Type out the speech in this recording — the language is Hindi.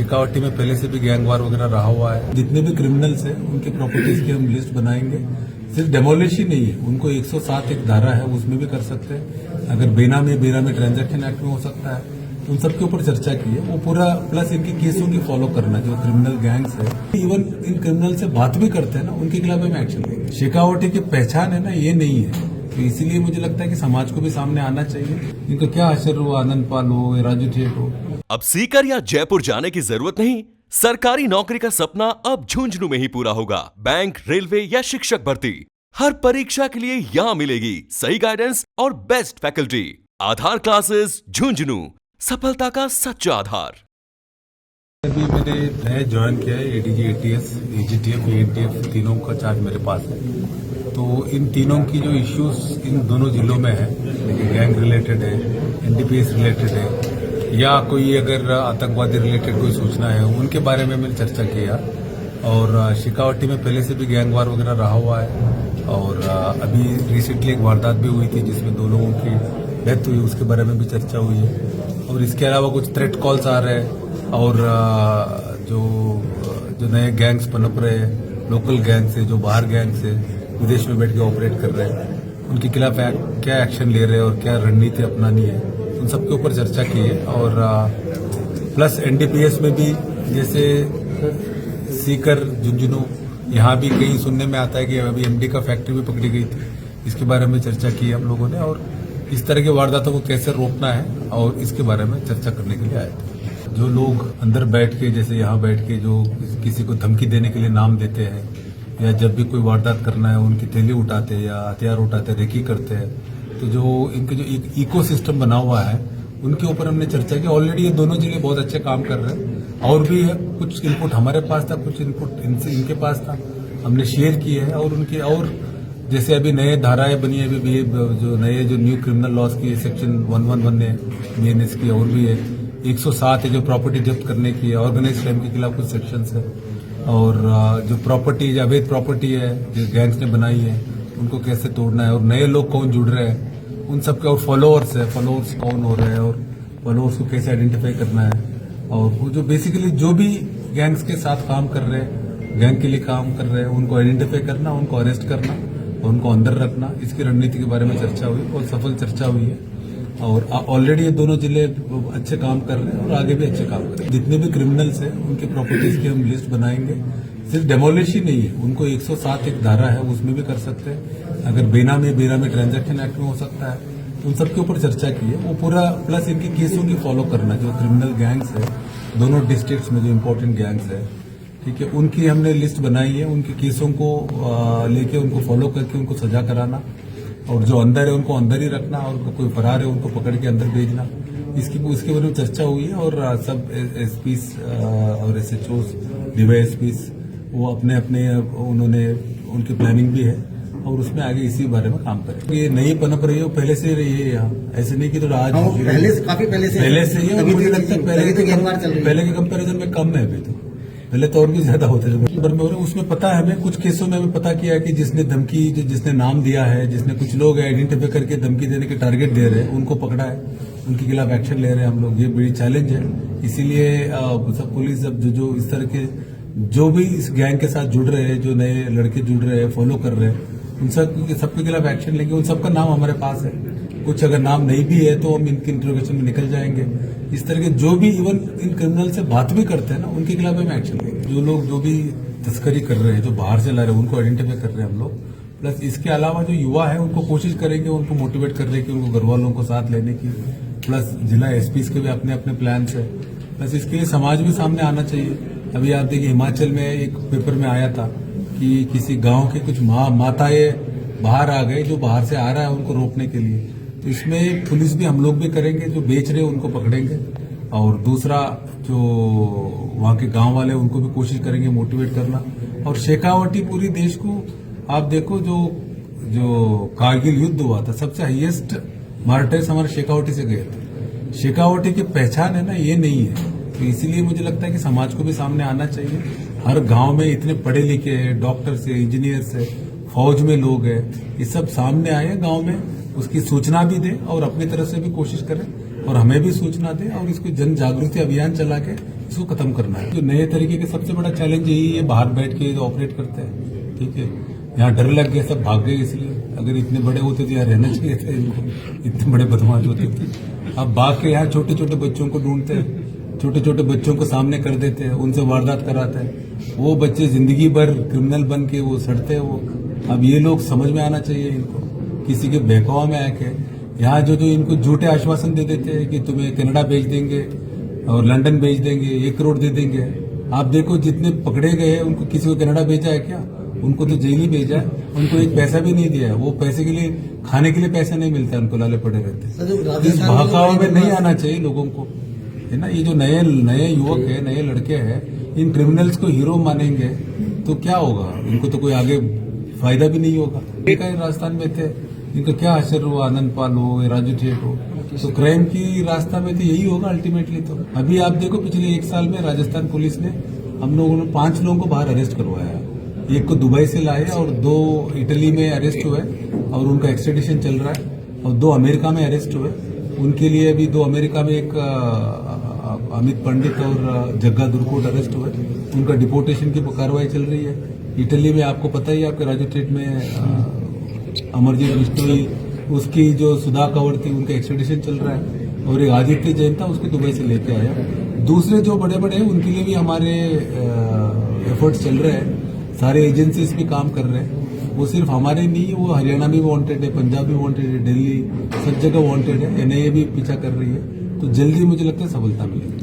शेखावटी में पहले से भी गैंगवार वगैरह रहा हुआ है। जितने भी क्रिमिनल्स हैं उनके प्रॉपर्टीज की हम लिस्ट बनाएंगे। सिर्फ डेमोलिश ही नहीं है, उनको 107 एक धारा है उसमें भी कर सकते हैं। अगर बेनामी ट्रांजैक्शन एक्ट में हो सकता है, उन सब के ऊपर चर्चा की है। वो पूरा प्लस इनके केसों की फॉलो करना, जो क्रिमिनल गैंग्स है, इवन इन क्रिमिनल से बात भी करते हैं ना, उनके खिलाफ हम एक्शन लेंगे। शेखावटी की पहचान है ना, ये नहीं है, तो इसीलिए मुझे लगता है कि समाज को भी सामने आना चाहिए। इनका क्या असर हो, आनंद पाल हो, राजू ठेठ हो। अब सीकर या जयपुर जाने की जरूरत नहीं। सरकारी नौकरी का सपना अब झुंझुनू में ही पूरा होगा। बैंक, रेलवे या शिक्षक भर्ती, हर परीक्षा के लिए यहाँ मिलेगी सही गाइडेंस और बेस्ट फैकल्टी। आधार क्लासेस झुंझुनू, सफलता का सच्चा आधार। अभी मैंने नया ज्वाइन किया है। एडीजी, एटीएस, एजीटीएफ, एएनटीएफ तीनों का चार्ज मेरे पास है। तो इन तीनों की जो इश्यूज इन दोनों जिलों में है, गैंग रिलेटेड है, एनडीपीएस रिलेटेड है, या कोई अगर आतंकवादी रिलेटेड कोई सूचना है, उनके बारे में मैंने चर्चा किया। और शेखावटी में पहले से भी गैंगवार वगैरह रहा हुआ है। और अभी रिसेंटली एक वारदात भी हुई थी जिसमें 2 लोगों की डेथ हुई, उसके बारे में भी चर्चा हुई है। और इसके अलावा कुछ थ्रेट कॉल्स आ रहे हैं, और जो नए गैंग्स पनप रहे हैं, लोकल गैंग्स है, जो बाहर गैंग्स है, विदेश में बैठ के ऑपरेट कर रहे हैं, उनके खिलाफ क्या एक्शन ले रहे हैं और क्या रणनीति अपनानी है, उन सब के ऊपर चर्चा की है। और प्लस एनडीपीएस में भी जैसे सीकर, झुंझुनू, यहाँ भी कहीं सुनने में आता है कि अभी एमडी का फैक्ट्री भी पकड़ी गई थी, इसके बारे में चर्चा की है हम लोगों ने। और इस तरह के वारदातों को कैसे रोकना है, और इसके बारे में चर्चा करने के लिए आए थे। जो लोग अंदर बैठ के, जैसे यहाँ बैठ के जो किसी को धमकी देने के लिए नाम देते हैं, या जब भी कोई वारदात करना है उनकी थैली उठाते हैं या हथियार उठाते हैं, रेकी करते हैं, तो जो इनके जो इको सिस्टम बना हुआ है, उनके ऊपर हमने चर्चा की। ऑलरेडी ये दोनों जिले बहुत अच्छे काम कर रहे हैं, और भी है, कुछ इनपुट हमारे पास था, कुछ इनपुट इनके पास था, हमने शेयर किए हैं। और उनके और जैसे अभी नए धाराएं बनी है, अभी जो नए जो न्यू क्रिमिनल लॉज की सेक्शन 111 है, बीएनएस की, और भी है 107 है जो प्रॉपर्टी जब्त करने की है, ऑर्गेनाइज क्राइम के खिलाफ कुछ सेक्शंस है। और जो प्रॉपर्टी, अवैध प्रॉपर्टी है जो गैंग्स ने बनाई है, उनको कैसे तोड़ना है, और नए लोग कौन जुड़ रहे हैं उन सब के, और फॉलोअर्स है, फॉलोअर्स कौन हो रहे हैं, और फॉलोअर्स को कैसे आइडेंटिफाई करना है। और वो जो बेसिकली जो भी गैंग्स के साथ काम कर रहे हैं, गैंग के लिए काम कर रहे हैं, उनको आइडेंटिफाई करना, उनको अरेस्ट करना और उनको अंदर रखना, इसकी रणनीति के बारे में चर्चा हुई और सफल चर्चा हुई है। और ऑलरेडी ये दोनों जिले अच्छे काम कर रहे हैं और आगे भी अच्छे काम करेंगे। जितने भी क्रिमिनल्स हैं उनके प्रॉपर्टीज की हम लिस्ट बनाएंगे। सिर्फ डेमोलिश ही नहीं है, उनको 107 एक धारा है उसमें भी कर सकते हैं। अगर बेनामी ट्रांजैक्शन एक्ट में हो सकता है, तो उन सब के ऊपर चर्चा की है। वो पूरा प्लस इनके केसों की फॉलो करना, जो क्रिमिनल गैंग्स है दोनों डिस्ट्रिक्ट्स में, जो इम्पोर्टेंट गैंग्स है, ठीक है, उनकी हमने लिस्ट बनाई है। उनके केसों को लेके उनको फॉलो करके उनको सजा कराना, और जो अंदर है उनको अंदर ही रखना, और कोई फरार है उनको पकड़ के अंदर भेजना, इसके बारे में चर्चा हुई है। और सब एसपीस और एसएचओस, डीवाईएसपीस, वो अपने उन्होंने उनकी प्लानिंग भी है, और उसमें आगे इसी बारे में काम करें। ये नई पनप रही है, पहले से रही है यहाँ, ऐसे नहीं कि तो आज काफी पहले से ही है। मुझे लगता है पहले के कंपेरिजन में कम है अभी तो, पहले तो और भी ज्यादा होते थे। उसमें पता है हमें, कुछ केसों में हमें पता किया है कि जिसने धमकी, जिसने नाम दिया है, जिसने कुछ लोग आइडेंटिफाई करके धमकी देने के टारगेट दे रहे हैं, उनको पकड़ा है, उनके खिलाफ एक्शन ले रहे हैं हम लोग। ये बड़ी चैलेंज है, इसीलिए सब पुलिस अब जो इस तरह के जो भी इस गैंग के साथ जुड़ रहे हैं, जो नए लड़के जुड़ रहे हैं, फॉलो कर रहे हैं, उन सबके खिलाफ एक्शन लेंगे। उन सबका नाम हमारे पास है, कुछ अगर नाम नहीं भी है तो हम इनके इंट्रोगेशन में निकल जाएंगे। इस तरह के जो भी इवन इन क्रिमिनल से बात भी करते हैं ना, उनके खिलाफ हम एक्शन लेंगे। जो लोग जो भी तस्करी कर रहे हैं, जो बाहर से ला रहे हैं, उनको आइडेंटिफाई कर रहे हैं हम लोग। प्लस इसके अलावा जो युवा है उनको कोशिश करेंगे, उनको मोटिवेट कर रहे हैं कि उनको घर वालों को साथ लेने की। प्लस जिला एसपीस के भी अपने अपने प्लान्स है। प्लस इसके लिए समाज भी सामने आना चाहिए। अभी आप देखिए, हिमाचल में एक पेपर में आया था कि किसी गांव के कुछ माताएं बाहर आ गए, जो बाहर से आ रहा है उनको रोकने के लिए। तो इसमें पुलिस भी हम लोग भी करेंगे, जो बेच रहे हैं उनको पकड़ेंगे, और दूसरा जो वहाँ के गांव वाले उनको भी कोशिश करेंगे मोटिवेट करना। और शेखावटी पूरी देश को आप देखो, जो कारगिल युद्ध हुआ था, सबसे हाईएस्ट मार्टर्स हमारे शेखावटी से गए थे। शेखावटी की पहचान है ना, ये नहीं है, तो इसीलिए मुझे लगता है कि समाज को भी सामने आना चाहिए। हर गांव में इतने पढ़े लिखे हैं, डॉक्टर्स है, इंजीनियर्स है, फौज में लोग हैं, ये सब सामने आए गांव में, उसकी सूचना भी दें और अपनी तरफ से भी कोशिश करें और हमें भी सूचना दे और इसको जन जागृति अभियान चला के इसको खत्म करना है। जो नए तरीके के सबसे बड़ा चैलेंज यही है, बाहर बैठ के ऑपरेट करते हैं, ठीक है। यहाँ डर लग गया, सब भाग गए, इसलिए अगर इतने बड़े होते तो यहाँ रहना चाहिए था इनको, इतने बड़े बदमाश होते थे। अब भाग के यहाँ छोटे छोटे बच्चों को ढूंढते हैं, छोटे छोटे बच्चों को सामने कर देते हैं, उनसे वारदात कराते हैं। वो बच्चे जिंदगी भर क्रिमिनल बन के वो सड़ते हैं वो। अब ये लोग समझ में आना चाहिए इनको, किसी के बहकावा में आके यहाँ जो इनको झूठे आश्वासन दे देते हैं कि तुम्हें कनाडा भेज देंगे और लंदन भेज देंगे, 1 करोड़ दे देंगे। आप देखो जितने पकड़े गए हैं उनको किसी को कनाडा भेजा है क्या? उनको तो जेल ही भेजा है, उनको एक पैसा भी नहीं दिया है। वो पैसे के लिए, खाने के लिए पैसा नहीं मिलता, उनको लाले पड़े रहते। इस बहकावा में नहीं आना चाहिए लोगों को, है ना। ये जो नए युवक है, नए लड़के हैं, इन क्रिमिनल्स को हीरो मानेंगे तो क्या होगा? इनको तो कोई आगे फायदा भी नहीं होगा। राजस्थान में थे, इनका क्या असर हुआ? आनंद पाल हो, राजू ठेठ हो, तो क्राइम की रास्ता में तो यही होगा अल्टीमेटली। तो अभी आप देखो पिछले 1 साल में राजस्थान पुलिस ने हम लोगों ने 5 लोगों को बाहर अरेस्ट करवाया। एक को दुबई से लाए और 2 इटली में अरेस्ट हुए और उनका एक्सट्रेडिशन चल रहा है, और 2 अमेरिका में अरेस्ट हुए। उनके लिए अभी 2 अमेरिका में एक अमित पंडित और जग्गा दुर्कोट अरेस्ट हुए, उनका डिपोर्टेशन की कार्रवाई चल रही है। इटली में आपको पता ही है, आपके राजू ठेठ में अमरजीत बिश्नोई, उसकी जो सुधा कंवर थी, उनका एक्सट्रेडिशन चल रहा है। और एक आदित्य जैन था, उसको दुबई से लेके आया। दूसरे जो बड़े बड़े हैं उनके लिए भी हमारे एफर्ट्स चल रहे हैं, सारे एजेंसीज भी काम कर रहे हैं। वो सिर्फ हमारे नहीं, वो हरियाणा में वांटेड है, पंजाब में वांटेड है, दिल्ली, सब जगह वांटेड है। एनआईए भी पीछा कर रही है, तो जल्दी मुझे लगता है सफलता मिलेगी।